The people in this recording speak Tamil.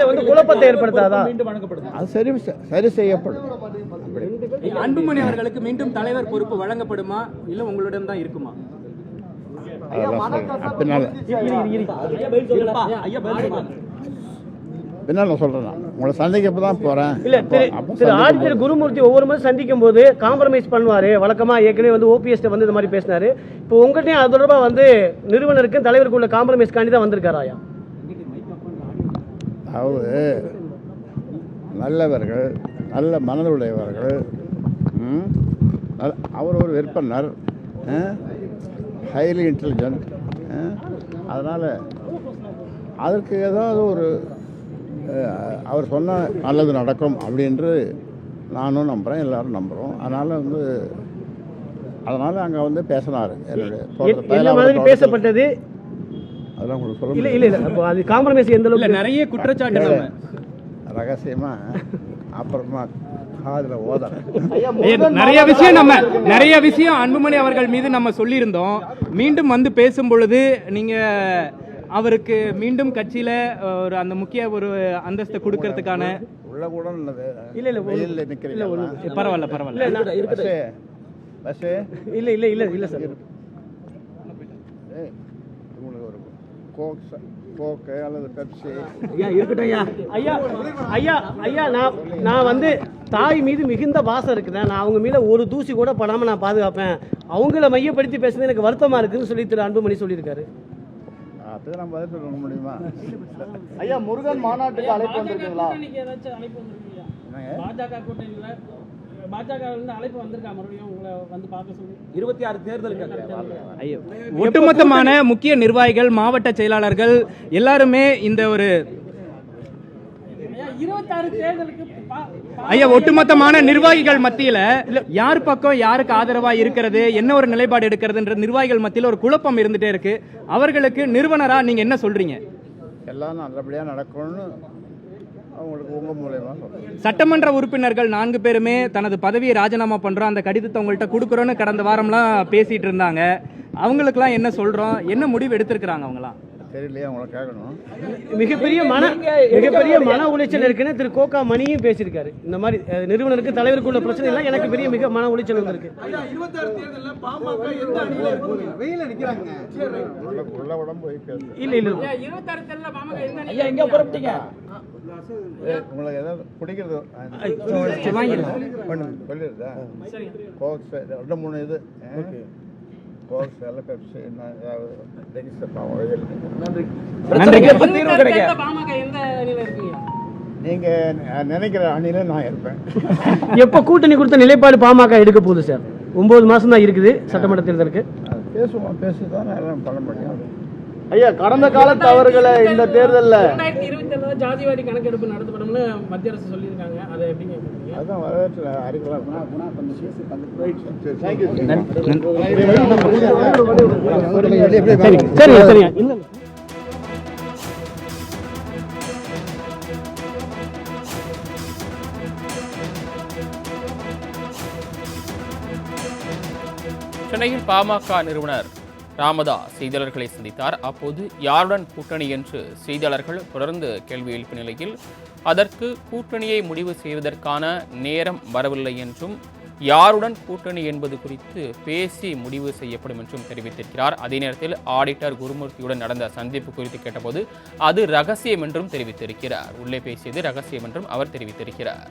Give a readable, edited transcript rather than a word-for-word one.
கட்சியில வந்து குழப்பத்தை ஏற்படுத்தாதா? அது சரி செய்யப்படும். அன்புமணி அவர்களுக்கு மீண்டும் தலைவர் பொறுப்பு வழங்கப்படுமா இல்ல உங்களிடம் தான் இருக்குமா? பின்னால சொல்றேன், உங்களை சந்திக்கப்ப தான் போறேன். இல்ல திரு ஆதித்யர் குருமூர்த்தி ஒவ்வொரு முறை சந்திக்கும் போது காம்ப்ரமைஸ் பண்ணுவாரு. வழக்கமா ஏற்கனவே வந்து ஓபிஎஸ் வந்து இந்த மாதிரி பேசினாரு. இப்போ உங்கள்கிட்டயும் அது தொடர்பா வந்து நிறுவனருக்கு தலைவருக்குள்ள காம்ப்ரமைஸ் காண்டி தான் வந்திருக்காராயா? அதாவது நல்லவர்கள், நல்ல மனதுடையவர்கள், அவர் ஒரு விற்பனர், ஹைலி இன்டெலிஜென்ட். அதனால் அதற்கு ஏதாவது ஒரு அவர் சொன்ன நல்லது நடக்கும் அப்படின்று நானும் நம்புகிறேன், எல்லாரும் நம்புகிறோம். அதனால் அங்கே வந்து பேசினார். என்னுடைய பேசப்பட்டது அதெல்லாம் உங்களுக்கு சொல்ல இல்லை இல்லை அப்போ அது காம்ப்ரமைஸ் எந்த அளவுக்கு நிறைய குற்றச்சாட்டு ரகசியமாக அப்புறமா காதுல ஓத நிறைய விஷயம் அன்புமணி அவர்கள் மீது நம்ம சொல்லியிருந்தோம். மீண்டும் வந்து பேசும் பொழுது நீங்க அவருக்கு மீண்டும் கட்சியில ஒரு அந்த முக்கிய ஒரு அந்தஸ்தை கொடுக்கறதுக்கான உள்ள கூட பரவாயில்ல இல்ல சார். உங்களுக்கு ஒரு கோக்கு அல்லது பெப்சி ஐயா நான் வந்து தாய் மீது மிகுந்த பாசம் இருக்குதா, நான் அவங்க மீது ஒரு தூசி கூட படாம நான் பாதுகாப்பேன். அவங்கள மையப்படுத்தி பேசுறது எனக்கு வருத்தமா இருக்குன்னு சொல்லி திரு அன்புமணி சொல்லியிருக்காரு. அதுக்கு நம்ம பதில் சொல்ல முடியுமா? ஐயா, முருகன் மாநாட்டுக்கு அழைப்பு வந்திருக்கீங்களா? ஒட்டுமொத்தமான முக்கிய நிர்வாகிகள், மாவட்ட செயலாளர்கள் எல்லாருமே இந்த ஒரு ஒட்டுமொத்தமான நிர்வாகிகள் மத்தியில யார் பக்கம் யாருக்கு ஆதரவா இருக்கிறது, என்ன ஒரு நிலைப்பாடு எடுக்கிறதுன்ற நிர்வாகிகள் மத்தியில ஒரு குழப்பம் இருந்துட்டே இருக்கு. அவர்களுக்கு நிறுவனரா நீங்க என்ன சொல்றீங்க? எல்லாம் நல்லபடியா நடக்கும்னு அவங்களுக்கு உங்க மூலமா சட்டமன்ற உறுப்பினர்கள் 4 பேருமே தனது பதவியை ராஜினாமா பண்றோம், அந்த கடிதத்தை உங்கள்கிட்ட கொடுக்குறோன்னு கடந்த வாரம்லாம் பேசிட்டு இருந்தாங்க. அவங்களுக்குலாம் என்ன சொல்றோம், என்ன முடிவு எடுத்திருக்கிறாங்க அவங்களாம்? தெரியலையே, அவங்கள கேட்கணும். மிகப்பெரிய மன உளைச்சல் இருக்குன்னு திரு கோகா மணியும் பேசியிருக்காரு. இந்த மாதிரி நிறுவனருக்கு தலைவருக்குள்ள பிரச்சனை இல்லை, எனக்கு மிக மன உளைச்சல் இருக்கு. உங்களுக்கு ஏதாவது பிடிக்கிறது சொல்லிடுதா? 2-3 இது நீங்க நினைக்கிற அணியில நான் இருப்பேன். எப்ப கூட்டணி கொடுத்த நிலைப்பாடு பாமக எடுக்க போகுது சார்? 9 மாசம் தான் இருக்குது சட்டமன்ற தேர்தலுக்கு. பேசுதான் எல்லாம் பண்ண முடியும். ஐயா, கடந்த கால தவறுகளை இந்த தேர்தலில் 2027 ஜாதிவாரி கணக்கெடுப்பு நடத்தப்படும்னு மத்திய அரசு சொல்லியிருக்காங்க. அதை எப்படிங்க? அதான் வரவேற்று அறிக்கலாம். சென்னையில் பாமக நிறுவனர் ராமதாஸ் செய்தியாளர்களை சந்தித்தார். அப்போது யாருடன் கூட்டணி என்று செய்தியாளர்கள் தொடர்ந்து கேள்வி எழுப்பிய நிலையில் அதற்கு கூட்டணியை முடிவு செய்வதற்கான நேரம் வரவில்லை என்றும் யாருடன் கூட்டணி என்பது குறித்து பேசி முடிவு செய்யப்படும் என்றும் தெரிவித்திருக்கிறார். அதே நேரத்தில் ஆடிட்டர் குருமூர்த்தியுடன் நடந்த சந்திப்பு குறித்து கேட்டபோது அது ரகசியம் என்றும் தெரிவித்திருக்கிறார். உள்ளே பேசியது ரகசியம் என்றும் அவர் தெரிவித்திருக்கிறார்.